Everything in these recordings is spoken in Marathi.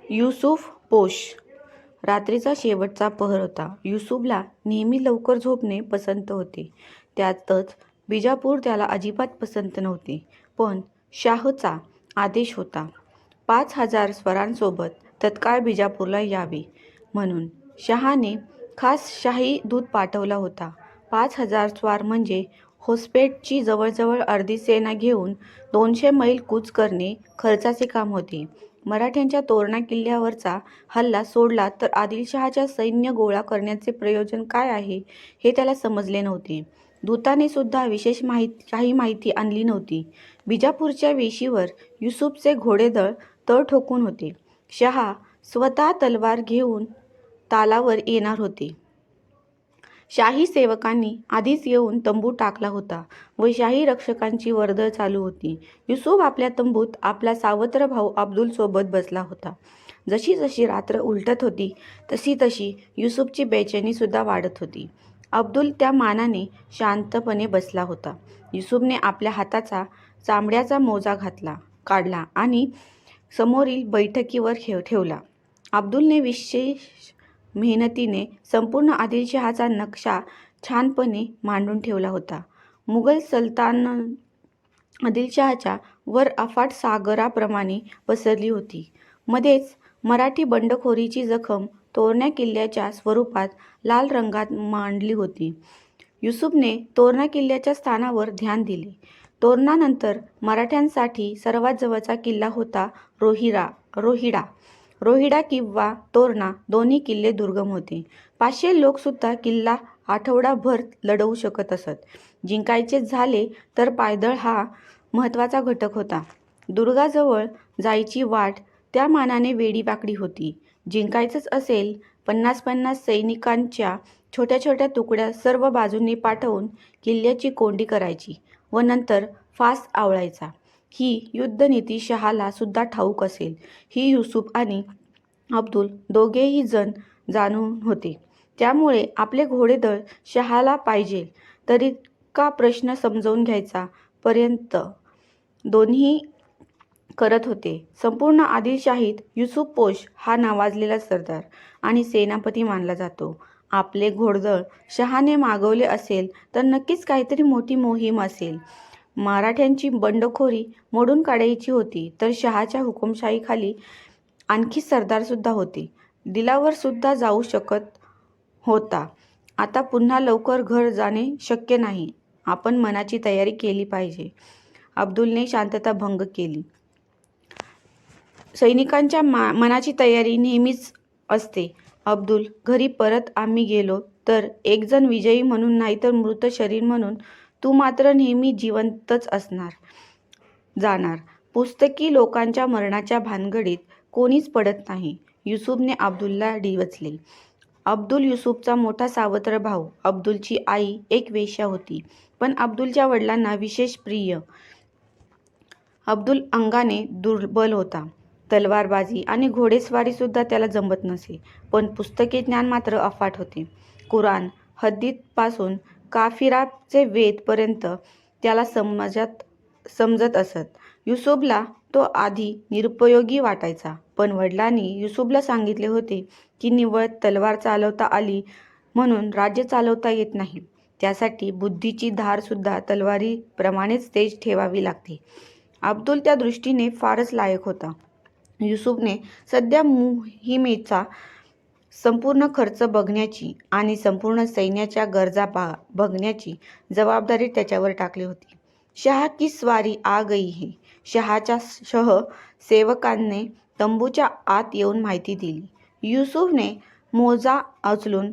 युसूफ पोष. रात्रीचा शेवटचा पहर होता. युसूफला नेहमी लवकर झोपणे पसंत होते. त्यातच बिजापूर त्याला अजिबात पसंत नव्हते. पण शाहचा आदेश होता 5,000 स्वारांसोबत तत्काळ बिजापूरला यावे म्हणून. शहाने खास शाही दूत पाठवला होता. 5,000 स्वार म्हणजे होस्पेटची जवळजवळ अर्धी सेना घेऊन 200 मैल कूच करणे खर्चाचे काम होते. मराठ्यांच्या तोरणा किल्ल्यावरचा हल्ला सोडला तर आदिलशहाच्या सैन्य गोळा करण्याचे प्रयोजन काय आहे हे त्याला समजले नव्हते. दूताने सुद्धा विशेष काही माहिती आणली नव्हती. बिजापूरच्या वेशीवर युसूफचे घोडेदळ तळ ठोकून होते. शहा स्वतः तलवार घेऊन तालावर येणार होते. शाही सेवकांनी आधीच येऊन तंबू टाकला होता व शाही रक्षकांची वर्दळ चालू होती. युसूफ आपल्या तंबूत आपला सावत्र भाऊ अब्दुल सोबत बसला होता. जशी जशी रात्र उलटत होती तशी तशी युसूफची बेचैनी सुद्धा वाढत होती. अब्दुल त्या मानाने शांतपणे बसला होता. युसूफने आपल्या हाताचा चामड्याचा मोजा काढला आणि समोरील बैठकीवर ठेवला. अब्दुलने विशेष मेहनतीने संपूर्ण आदिलशहाचा नक्षा छानपणे मांडून ठेवला होता. मुघल सल्तान आदिलशहाच्या वर अफाट सागराप्रमाणे पसरली होती. मध्येच मराठी बंडखोरीची जखम तोरणा किल्ल्याच्या स्वरूपात लाल रंगात मांडली होती. युसूफने तोरणा किल्ल्याच्या स्थानावर ध्यान दिले. तोरणानंतर मराठ्यांसाठी सर्वात जवळचा किल्ला होता रोहिडा किंवा तोरणा. दोन्ही किल्ले दुर्गम होते. 500 लोकसुद्धा किल्ला आठवडाभर लढवू शकत असत. जिंकायचे झाले तर पायदळ हा महत्त्वाचा घटक होता. दुर्गाजवळ जायची वाट त्या मानाने वेडीवाकडी होती. जिंकायचंच असेल 50-50 सैनिकांच्या छोट्या छोट्या तुकड्या सर्व बाजूंनी पाठवून किल्ल्याची कोंडी करायची व नंतर फास आवळायचा. ही युद्धनीती शहाला सुद्धा ठाऊक असेल ही युसूफ आणि अब्दुल दोघेही जण जाणून होते. त्यामुळे आपले घोडेदळ शहाला पाहिजे तरी का प्रश्न समजावून घ्यायचा पर्यंत दोन्ही करत होते. संपूर्ण आदिलशाहीत युसूफ पोष हा नावाजलेला सरदार आणि सेनापती मानला जातो. आपले घोडदळ शहाने मागवले असेल तर नक्कीच काहीतरी मोठी मोहीम असेल. मराठ्यांची बंडखोरी मोडून काढायची होती तर शहाच्या हुकुमशाहीखाली आणखी सरदारसुद्धा होते. दिलावर सुद्धा जाऊ शकत होता. आता पुन्हा लवकर घर जाणे शक्य नाही. आपण मनाची तयारी केली पाहिजे. अब्दुलने शांतता भंग केली. सैनिकांच्या मनाची तयारी नेहमीच असते अब्दुल. घरी परत आम्ही गेलो तर एकजण विजयी म्हणून नाहीतर मृत शरीर म्हणून. तू मात्र नेहमी जिवंतच जाणार. पुस्तकी लोकांच्या मरणाच्या भानगडीत कोणीच पडत नाही. युसूफने अब्दुलला डिवचले. अब्दुल युसूफचा मोठा सावत्र भाऊ. अब्दुलची आई एक वेश्या होती पण अब्दुलच्या वडिलांना विशेष प्रिय. अब्दुल अंगाने दुर्बल होता. तलवारबाजी आणि घोडेस्वारीसुद्धा त्याला जमत नसे. पण पुस्तकी ज्ञान मात्र अफाट होते. कुराण हदीथपासून काफिराचे वेद पर्यंत त्याला समजत असत. युसूफला तो आधी निरुपयोगी वाटायचा. पण वडिलांनी युसूफला सांगितले होते की निव्वळ तलवार चालवता आली म्हणून राज्य चालवता येत नाही. त्यासाठी बुद्धीची धारसुद्धा तलवारीप्रमाणेच तेज ठेवावी लागते. अब्दुल त्या दृष्टीने फारच लायक होता. युसूफने सध्या मोहिमेचा संपूर्ण खर्च बघण्याची आणि संपूर्ण सैन्याच्या गरजा बघण्याची जबाबदारी त्याच्यावर टाकली होती. शाह की स्वारी आ गई है. शहाच्या सेवकांनी तंबूच्या आत येऊन माहिती दिली. युसूफने मोजा उचलून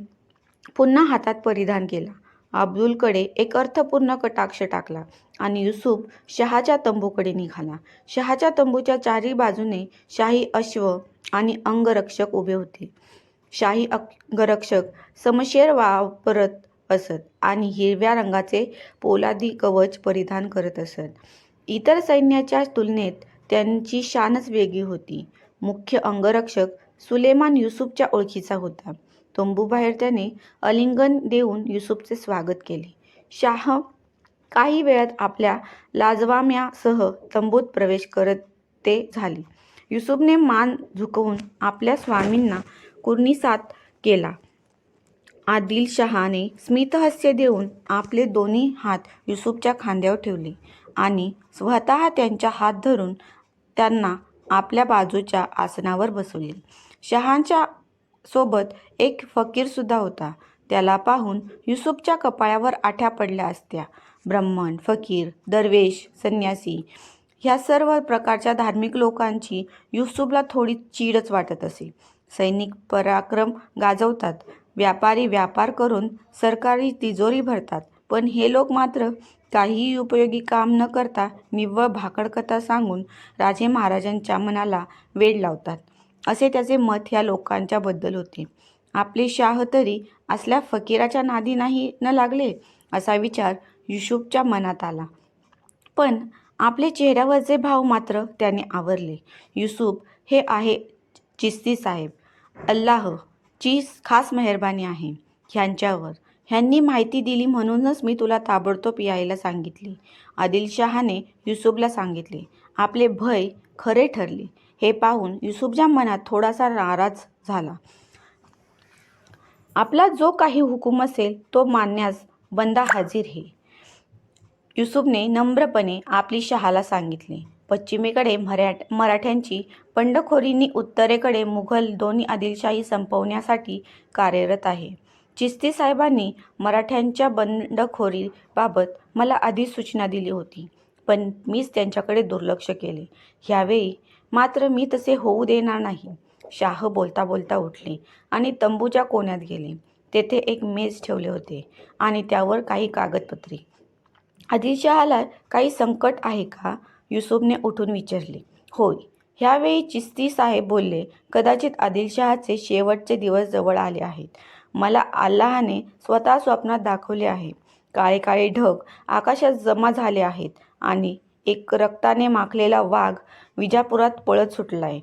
पुन्हा हातात परिधान केला. अब्दुलकडे एक अर्थपूर्ण कटाक्ष टाकला आणि युसूफ शहाच्या तंबूकडे निघाला. शहाच्या तंबूच्या चारी बाजूने शाही अश्व आणि अंगरक्षक उभे होते. शाही अंगरक्षक समशेर वापरत असत आणि हिरव्या रंगाचे पोलादी कवच परिधान करत असत. इतर सैन्याच्या तुलनेत त्यांची शानच वेगळी होती. मुख्य अंगरक्षक सुलेमान युसूफच्या ओळखीचा होता. तंबूबाहेर त्याने आलिंगन देऊन युसूफचे स्वागत केले. शाह काही वेळात आपल्या लाजवाम्यासह तंबूत प्रवेश करते झाले. युसुफने मान झुकवून आपल्या स्वामींना कुर्निसात केला. आदिलशहाने स्मितहास्य देऊन आपले दोन्ही हात युसुफच्या खांद्यावर ठेवले आणि स्वतः त्यांचा हात धरून त्यांना आपल्या बाजूच्या आसनावर बसवले. शहांच्या सोबत एक फकीरसुद्धा होता. त्याला पाहून युसुफच्या कपाळावर आठ्या पडल्या असत्या. ब्राह्मण, फकीर, दरवेश, संन्यासी ह्या सर्व प्रकारच्या धार्मिक लोकांची युसुफला थोडी चीडच वाटत असे. सैनिक पराक्रम गाजवतात, व्यापारी व्यापार करून सरकारी तिजोरी भरतात, पण हे लोक मात्र काहीही उपयोगी काम न करता निव्वळ भाकडकथा सांगून राजे महाराजांच्या मनाला वेड लावतात, असे त्याचे मत ह्या लोकांच्या बद्दल होते. आपले शाह तरी असल्या फकीराच्या नादी नाही न लागले, असा विचार युसुफच्या मनात आला. पण आपले चेहऱ्यावरचे भाव मात्र त्याने आवरले. युसुफ, हे आहे चिश्ती साहेब. अल्लाह ची खास मेहरबानी आहे ह्यांच्यावर. ह्यांनी माहिती दिली म्हणूनच मी तुला ताबडतोब यायला सांगितले. आदिलशहाने युसुफला सांगितले. आपले भय खरे ठरले. हे पाहून युसुफच्या मनात थोडासा नाराज झाला. आपला जो काही हुकूम असेल तो मानण्यास बंदा हाजीर है. युसुफने नम्रपणे आपली शहाला सांगितले. पश्चिमेकडे मराठ्यांची बंडखोरींनी उत्तरेकडे मुघल दोन्ही आदिलशाही संपवण्यासाठी कार्यरत आहे. चिश्ती साहेबांनी मराठ्यांच्या बंडखोरीबाबत मला आधीच सूचना दिली होती, पण मीच त्यांच्याकडे दुर्लक्ष केले. ह्यावेळी मात्र मी तसे होऊ देणार नाही. शाह बोलता बोलता उठले आणि तंबूच्या कोण्यात गेले. तेथे एक मेज ठेवले होते आणि त्यावर काही कागदपत्रे. आदिलशहाला काही संकट आहे का? युसुफने उठून विचारले. होय. ह्यावेळी चिश्ती साहेब बोलले. कदाचित आदिलशहाचे शेवटचे दिवस जवळ आले आहेत. मला अल्लाहने स्वतः स्वप्नात दाखवले आहे. काळे काळे ढग आकाशात जमा झाले आहेत आणि एक रक्ताने माखलेला वाघ विजापुरात पळत सुटलाय.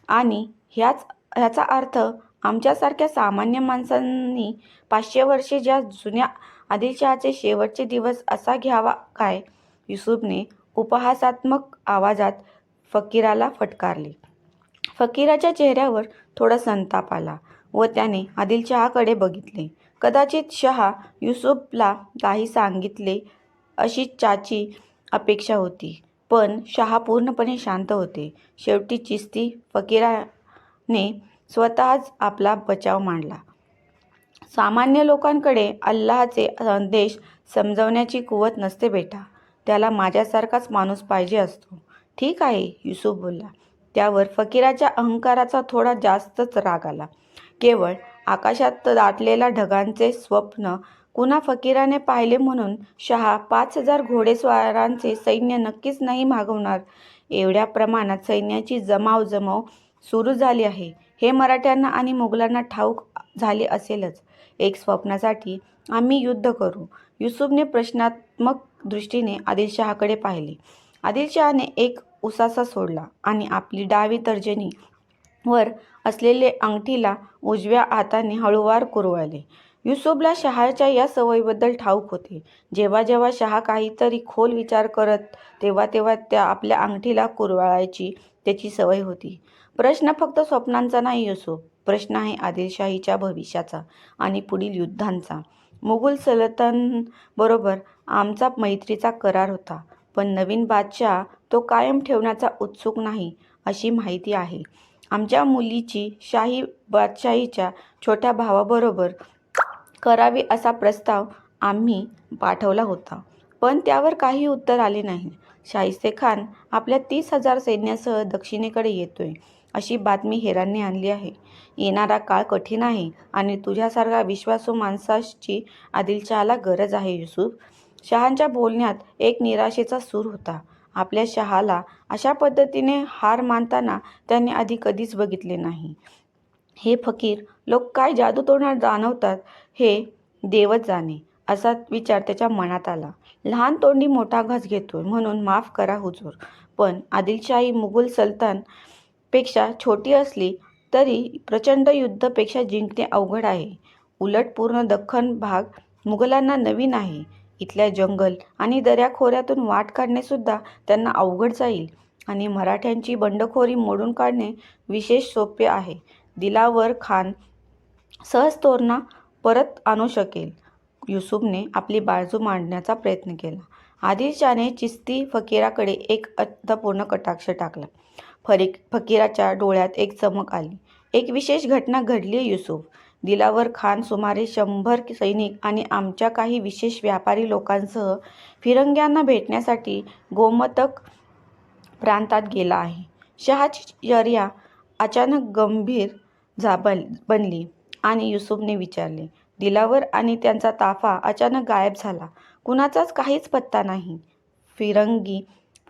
आणि ह्याचा अर्थ आमच्यासारख्या सामान्य माणसांनी 500 वर्षे ज्या जुन्या आदिलशहाचे शेवटचे दिवस असा घ्यावा काय? युसुफने उपहासात्मक आवाजात फकीराला फटकारले. फकीराच्या चेहऱ्यावर थोडा संताप आला व त्याने आदिलशहाकडे बघितले. कदाचित शहा युसुफला काही सांगितले अशी त्याची अपेक्षा होती, पण शहा पूर्णपणे शांत होते. शेवटी चिश्ती फकीराने स्वतःच आपला बचाव मांडला. सामान्य लोकांकडे अल्लाहचे संदेश समजवण्याची कुवत नसते बेटा. त्याला माझ्यासारखाच माणूस पाहिजे असतो. ठीक आहे, युसुफ बोलला. त्यावर फकीराच्या अहंकाराचा थोडा जास्तच राग आला. केवळ आकाशात दाटलेल्या ढगांचे स्वप्न कुणा फकीराने पाहिले म्हणून शहा 5000 घोडेस्वारांचे सैन्य नक्कीच नाही मागवणार. एवढ्या प्रमाणात सैन्याची जमाव सुरू झाली आहे हे मराठ्यांना आणि मुघलांना ठाऊक झाले असेलच. एक स्वप्नासाठी आम्ही युद्ध करू. युसुफने प्रश्नात्मक दृष्टीने आदिलशहाकडे पाहिले. आदिलशहाने एक उसासा सोडला आणि आपली डावी तर्जनी वर असलेले अंगठीला उजव्या हाताने हळूवार कुरवाळले. युसुफला शहाच्या या सवयीबद्दल ठाऊक होते. जेव्हा जेव्हा शहा काहीतरी खोल विचार करत तेव्हा तेव्हा त्या आपल्या अंगठीला कुरवाळायची त्याची सवय होती. प्रश्न फक्त स्वप्नांचा नाही युसुफ, प्रश्न आहे आदिलशाहीच्या भविष्याचा आणि पुढील युद्धांचा. मुघल सल्तनतबरोबर आमचा मैत्रीचा करार होता, पण नवीन बादशाह तो कायम ठेवण्याचा उत्सुक नाही अशी माहिती आहे. आमच्या मुलीची शाही बादशाहीच्या छोट्या भावाबरोबर करावी असा प्रस्ताव आम्ही पाठवला होता, पण त्यावर काही उत्तर आले नाही. शाहिस्तेखान आपल्या 30,000 सैन्यासह दक्षिणेकडे येतोय अशी बातमी हेरांनी आणली आहे. येणारा काळ कठीण आहे आणि तुझ्यासारखा विश्वासू माणसाची आदिलशहाला गरज आहे युसुफ. शहांच्या बोलण्यात एक निराशेचा सूर होता. आपल्या शहाला अशा पद्धतीने हार मानताना त्याने आधी कधीच बघितले नाही. हे फकीर लोक काय जादूटोणा जाणवतात हे देवच जाणे, असा विचार त्याच्या मनात आला. लहान तोंडी मोठा घास घेतोय म्हणून माफ करा हुजूर, पण आदिलशाही मुघल सल्तन पेक्षा छोटी असली तरी प्रचंड युद्धापेक्षा जिंकणे अवघड आहे. उलट पूर्ण दख्खन भाग मुघलांना नवीन आहे. इथल्या जंगल आणि दऱ्याखोऱ्यातून वाट काढणे सुद्धा त्यांना अवघड जाईल. आणि मराठ्यांची बंडखोरी मोडून काढणे विशेष सोपे आहे. दिलावर खान सहज तोरणा परत आणू शकेल. युसुफने आपली बाजू मांडण्याचा प्रयत्न केला. आदिलशाने चिश्ती फकीराकडे एक अर्थपूर्ण कटाक्ष टाकला. फकीराच्या डोळ्यात एक चमक आली. एक विशेष घटना घडली युसुफ. दिलावर खान सुमारे 100 सैनिक आणि आमच्या काही विशेष व्यापारी लोकांसह फिरंग्यांना भेटण्यासाठी गोमतक प्रांतात गेला आहे. शहाची चर्या अचानक गंभीर बनली आणि युसुफने विचारले. दिलावर आणि त्यांचा ताफा अचानक गायब झाला. कुणाचाच काहीच पत्ता नाही. फिरंगी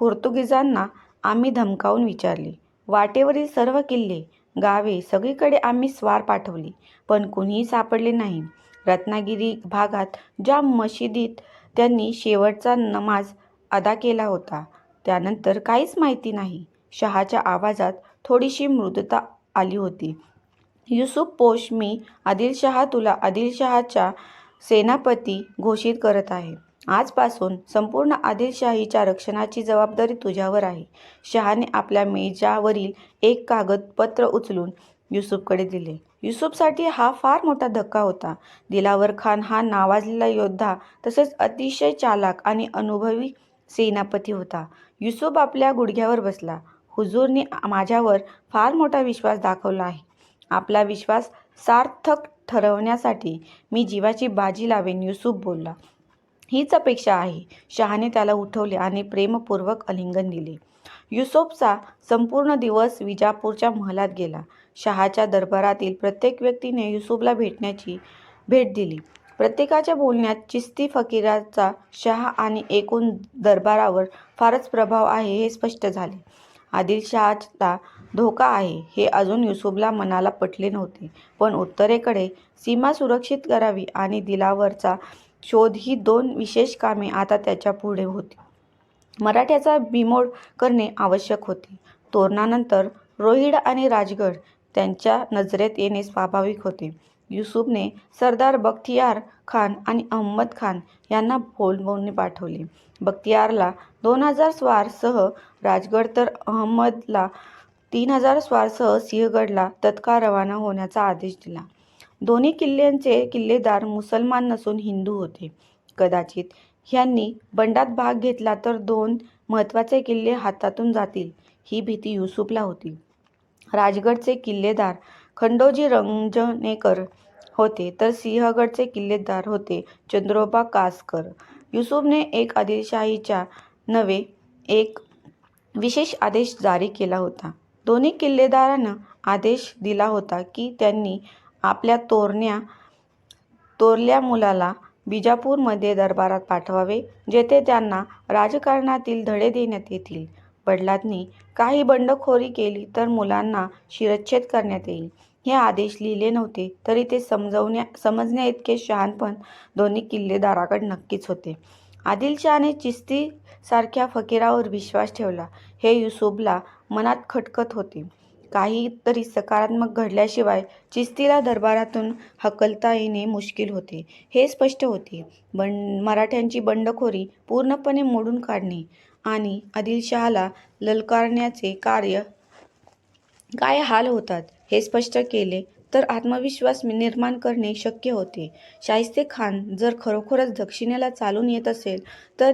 पोर्तुगीजांना आम्ही धमकावून विचारले. वाटेवरील सर्व किल्ले, गावे सगळीकडे आम्ही स्वार पाठवले, पण कुणीही सापडले नाही. रत्नागिरी भागात ज्या मशिदीत त्यांनी शेवटचा नमाज अदा केला होता, त्यानंतर काहीच माहिती नाही. शहाच्या आवाजात थोडीशी मृदुता आली होती. युसुफ पोष, मी आदिलशहा तुला आदिलशहाचा सेनापती घोषित करत आहे. आजपासून संपूर्ण आदिलशाहीच्या रक्षणाची जबाबदारी तुझ्यावर आहे. शहाने आपल्या मेजावरील एक कागदपत्र उचलून युसुफकडे दिले. युसुफसाठी हा फार मोठा धक्का होता. दिलावर खान हा नावाजलेला योद्धा तसेच अतिशय चालाक आणि अनुभवी सेनापती होता. युसुफ आपल्या गुडघ्यावर बसला. हुजूरने माझ्यावर फार मोठा विश्वास दाखवला आहे. आपला विश्वास सार्थक ठरवण्यासाठी मी जीवाची बाजी लावेन, युसुफ बोलला. हीच अपेक्षा आहे. शहाने त्याला उठवले आणि प्रेमपूर्वक आलिंगन दिले. युसुफचा संपूर्ण दिवस विजापूरच्या महलात गेला. शहाच्या दरबारातील प्रत्येक व्यक्तीने युसुफला भेट दिली. प्रत्येकाच्या बोलण्यात चिश्ती फकीराचा शहा आणि एकूण दरबारावर फारच प्रभाव आहे हे स्पष्ट झाले. आदिलशहाला धोका आहे हे अजून युसुफला मनाला पटले नव्हते, पण उत्तरेकडे सीमा सुरक्षित करावी आणि दिलावरचा शोध ही 2 विशेष कामे आता त्याच्या पुढे होती. मराठ्याचा बिमोड करणे आवश्यक होते. तोरणानंतर रोहिड आणि राजगड त्यांच्या नजरेत येणे स्वाभाविक होते. युसुफने सरदार बख्तियार खान आणि अहमद खान यांना बोलवून पाठवले. बख्तियारला 2000 स्वारसह राजगड तर अहमदला 3000 स्वारसह सिंहगडला तत्काळ रवाना होण्याचा आदेश दिला. दोन्ही किल्ल्यांचे किल्लेदार मुसलमान नसून हिंदू होते. कदाचित ह्यांनी बंडात भाग घेतला तर 2 महत्त्वाचे किल्ले हातातून जातील ही भीती युसुफला होती. राजगडचे किल्लेदार खंडोजी रंजनेकर होते तर सिंहगडचे किल्लेदार होते चंद्रोबा कासकर. युसुफने एक आदिलशाहीच्या नवे एक विशेष आदेश जारी केला होता. दोन्ही किल्लेदारांना आदेश दिला होता की त्यांनी आपल्या थोरल्या मुलाला बिजापूरमध्ये दरबारात पाठवावे, जेथे त्यांना राजकारणातील धडे देण्यात येतील. वडिलांनी काही बंडखोरी केली तर मुलांना शिरच्छेद करण्यात येईल. हे आदेश लिहिले नव्हते तरी ते समजण्याइतके शहाणपण दोन्ही किल्लेदाराकडे नक्कीच होते. आदिलशहाने चिश्ती सारख्या फकीरावर विश्वास ठेवला हे युसुफला मनात खटकत होते. काहीतरी सकारात्मक घडल्याशिवाय चिश्तीला दरबारातून हकलता येणे मुश्किल होते हे स्पष्ट होते. मराठ्यांची बंडखोरी पूर्णपणे मोडून काढणे आणि आदिलशहाला ललकारण्याचे काय हाल होतात हे स्पष्ट केले तर आत्मविश्वास निर्माण करणे शक्य होते. शाहिस्ते खान जर खरोखरच दक्षिणेला चालून येत असेल तर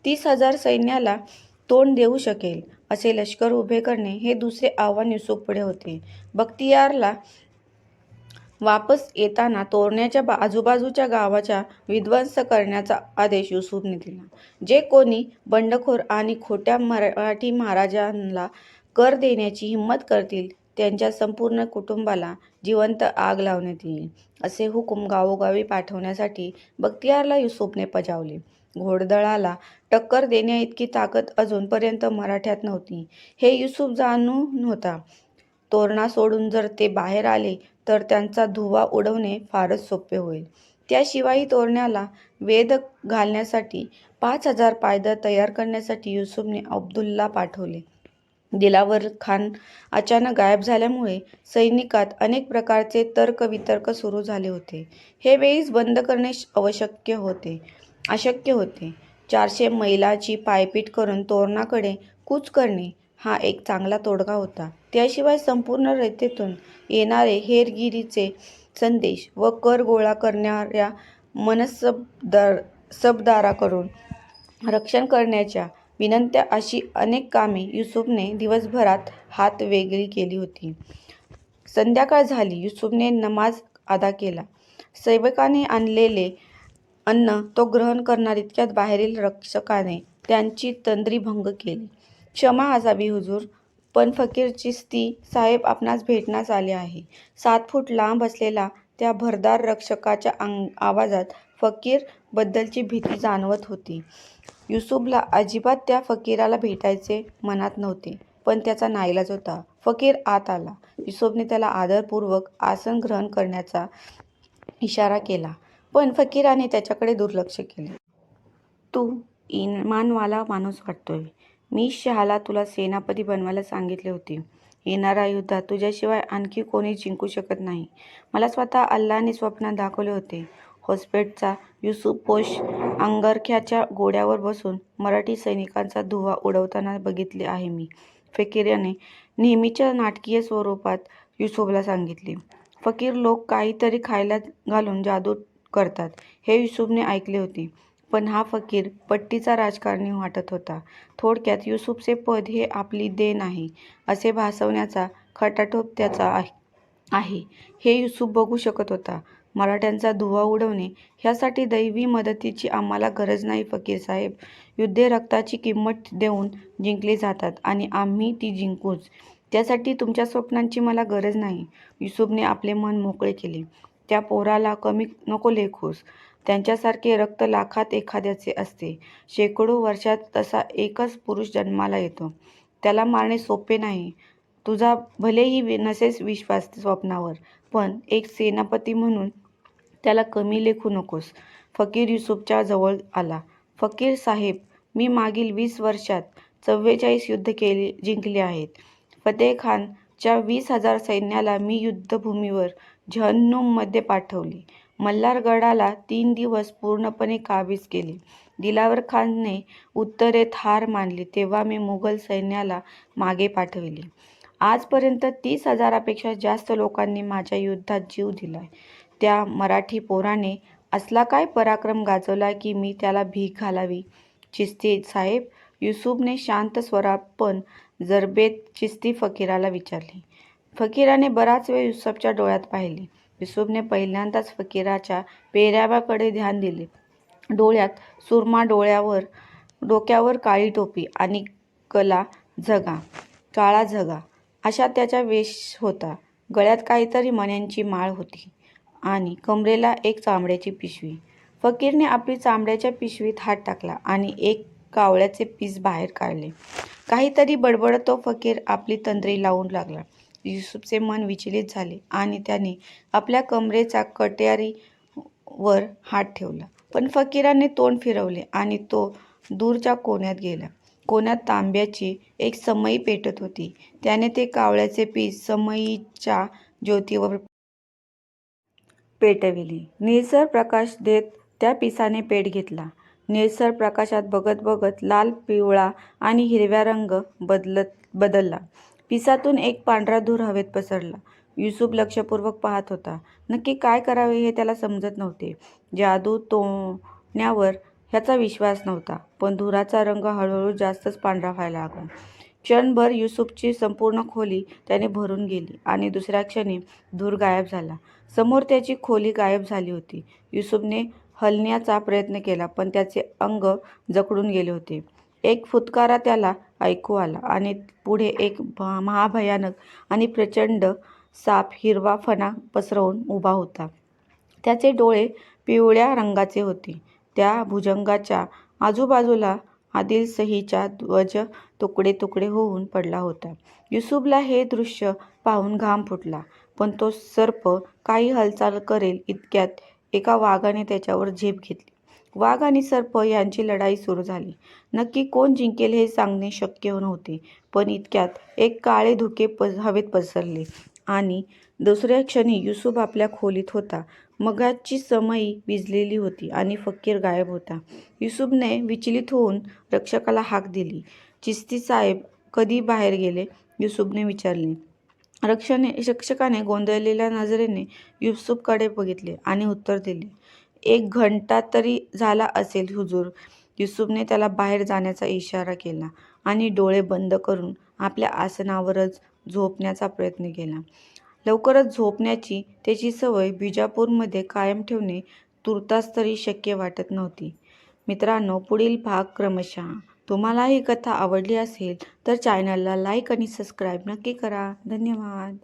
30,000 सैन्याला तोंड देऊ शकेल. असे लष्कर उभे करणे हे दुसरे आव्हान युसुफपुढे होते. बख्तियारला वापस येताना तोरण्याच्या आजूबाजूच्या गावाचा विध्वंस करण्याचा आदेश युसुफने दिला. जे कोणी बंडखोर आणि खोट्या मराठी महाराजांना कर देण्याची हिंमत करतील त्यांच्या संपूर्ण कुटुंबाला जिवंत आग लावण्यात येईल, असे हुकूम गावोगावी पाठवण्यासाठी बख्तियारला युसुफने बजावले. घोडदळाला टक्कर देण्याइतकी ताकद अजूनपर्यंत मराठ्यात नव्हती हे युसुफ जाणून होता. तोरणा सोडून जर ते बाहेर आले तर त्यांचा धुव्वा उडवणे फारच सोपे होईल. त्याशिवाय तोरण्याला वेध घालण्यासाठी 5000 पायदळ तयार करण्यासाठी युसुफने अब्दुल्ला पाठवले. दिलावर खान अचानक गायब झाल्यामुळे सैनिकात अनेक प्रकारचे तर्कवितर्क सुरू झाले होते. हे वेळीच बंद करणे अशक्य होते. 400 मैलाची पायपीट करून तोरणाकडे कूच करणे हा एक चांगला तोडगा होता. त्याशिवाय संपूर्ण रयतेतून येणारे हेरगिरीचे संदेश व कर गोळा करणाऱ्या मनसबदाराकडून रक्षण करण्याच्या विनंत्या अशी अनेक कामे युसुफने दिवसभरात हात वेगळी केली होती. संध्याकाळ झाली. युसुफने नमाज अदा केला. सेवकाने आणलेले अन्न तो ग्रहण करणार इतक्यात बाहेरील रक्षकाने त्यांची तंद्री भंग केली. क्षमा असावी हुजूर, पण फकीर चिश्ती साहेब आपणास भेटण्यास आले आहे. 7 फूट लांब असलेला त्या भरदार रक्षकाच्या आवाजात फकीर बद्दलची भीती जाणवत होती. युसुफला अजिबात त्या फकीराला भेटायचे मनात नव्हते, पण त्याचा नाईलाज होता. फकीर आत आला. युसुफने त्याला आदरपूर्वक आसन ग्रहण करण्याचा इशारा केला, पण फकीराने त्याच्याकडे दुर्लक्ष केले. तू इमानवाला माणूस वाटतोय. मी शहाला तुला सेनापती बनवायला सांगितले होते. येणाऱ्या युद्धात तुझ्याशिवाय आणखी कोणी जिंकू शकत नाही. मला स्वतः अल्लाने स्वप्नात दाखवले होते. होस्पेटचा युसुफ पोश अंगारख्याच्या घोड्यावर बसून मराठी सैनिकांचा धुव्वा उडवताना बघितले आहे मी, फकीराने नेहमीच्या नाटकीय स्वरूपात युसुफला सांगितले. फकीर लोक काहीतरी खायला घालून जादू करतात हे युसुफने ऐकले होते, पण हा फकीर पट्टीचा राजकारणी वाटत होता. थोडक्यात युसुफचे पद हे आपली देण आहे असे भासवण्याचा खटाटोप त्याचा आहे हे युसुफ बघू शकत होता. मराठ्यांचा धुव्वा उडवणे ह्यासाठी दैवी मदतीची आम्हाला गरज नाही फकीर साहेब. युद्धे रक्ताची किंमत देऊन जिंकली जातात आणि आम्ही ती जिंकूच. त्यासाठी तुमच्या स्वप्नांची मला गरज नाही. युसुफने आपले मन मोकळे केले. त्या पोराला कमी नको लेखूस. त्यांच्यासारखे रक्त लाखात एखाद्याचे असते. शेकडो वर्षात तसा एकच पुरुष जन्माला येतो. त्याला मारणे सोपे नाही. तुझा भलेही नसेस विश्वास स्वप्नावर, पण एक सेनापती म्हणून त्याला कमी लेखू नकोस. फकीर युसुफच्या जवळ आला. फकीर साहेब, मी मागील 20 वर्षात 44 युद्ध जिंकली आहेत. फतेखानच्या 20,000 सैन्याला मी युद्धभूमीवर जहन्नुममध्ये पाठवले. मल्हारगडाला 3 दिवस पूर्णपणे काबीज केले. दिलावर खानने उत्तरेत हार मानली तेव्हा मी मुघल सैन्याला मागे पाठविले. आजपर्यंत 30,000पेक्षा जास्त लोकांनी माझ्या युद्धात जीव दिलाय. त्या मराठी पोराने असला काय पराक्रम गाजवला की मी त्याला भीक घालावी? चिश्ती साहेब, युसुफने शांत स्वरात पण जरबेत चिश्ती फकीराला विचारले. फकीराने बराच वेळ युसुफच्या डोळ्यात पाहिले. युसुफने पहिल्यांदाच फकीराच्या पेहराव्याकडे ध्यान दिले. डोळ्यात सुरमा, डोक्यावर काळी टोपी आणि काळा झगा अशा त्याचा वेश होता. गळ्यात काहीतरी मण्यांची माळ होती आणि कमरेला एक चामड्याची पिशवी. फकीरने आपली चामड्याच्या पिशवीत हात टाकला आणि एक कावळ्याचे पीस बाहेर काढले. काहीतरी बडबडत तो फकीर आपली तंद्री लावू लागला. युसुफचे मन विचलित झाले आणि त्याने आपल्या कमरेच्या कट्यारीवर हात ठेवला. पण फकीराने तोंड फिरवले आणि तो दूरच्या कोण्यात गेला. कोण्यात तांब्याची एक समई पेटत होती. त्याने ते कावळ्याचे पीस समईच्या ज्योतीवर पेटविले. निळसर प्रकाश देत त्या पिसाने पेट घेतला. निळसर प्रकाशात बघत बघत लाल, पिवळा आणि हिरवा रंग बदलला. पिसातून एक पांढरा धूर हवेत पसरला. युसुफ लक्षपूर्वक पाहत होता. नक्की काय करावे हे त्याला समजत नव्हते. जादू तोडण्यावर ह्याचा विश्वास नव्हता, पण धुराचा रंग हळूहळू जास्तच पांढरा व्हायला लागला. क्षणभर युसुफची संपूर्ण खोली त्याने भरून गेली आणि दुसऱ्या क्षणी धूर गायब झाला. समोर त्याची खोली गायब झाली होती. युसुफने हलण्याचा प्रयत्न केला, पण त्याचे अंग जखडून गेले होते. एक फुतकारा त्याला ऐकू आला आणि पुढे एक महाभयानक आणि प्रचंड साप हिरवा फणा पसरवून उभा होता. त्याचे डोळे पिवळ्या रंगाचे होते. त्या भुजंगाच्या आजूबाजूला आदिलशाहीचा ध्वज तुकडे तुकडे होऊन पडला होता. युसुफला हे दृश्य पाहून घाम फुटला. पण तो सर्प काही हालचाल करेल इतक्यात एका वाघाने त्याच्यावर झेप घेतली. वाघ आणि सर्प यांची लढाई सुरू झाली. नक्की कोण जिंकेल हे सांगणे शक्य नव्हते, पण इतक्यात एक काळे धुके हवेत पसरले आणि दुसऱ्या क्षणी युसुफ आपल्या खोलीत होता. मगाचची समई विझलेली होती आणि फकीर गायब होता. युसुफने विचलित होऊन रक्षकाला हाक दिली. चिश्ती साहेब कधी बाहेर गेले? युसुफने विचारले. शिक्षकाने गोंधळलेल्या नजरेने युसुफकडे बघितले आणि उत्तर दिले. 1 घंटा तरी झाला असेल हुजूर. युसुफने त्याला बाहेर जाण्याचा इशारा केला आणि डोळे बंद करून आपल्या आसनावरच झोपण्याचा प्रयत्न केला. लवकरच झोपण्याची त्याची सवय बिजापूरमध्ये कायम ठेवणे तूर्तास तरी शक्य वाटत नव्हती. मित्रांनो, पुढील भाग क्रमशः. तुम्हाला ही कथा आवडली असेल तर चॅनलला लाईक आणि सबस्क्राईब नक्की करा. धन्यवाद.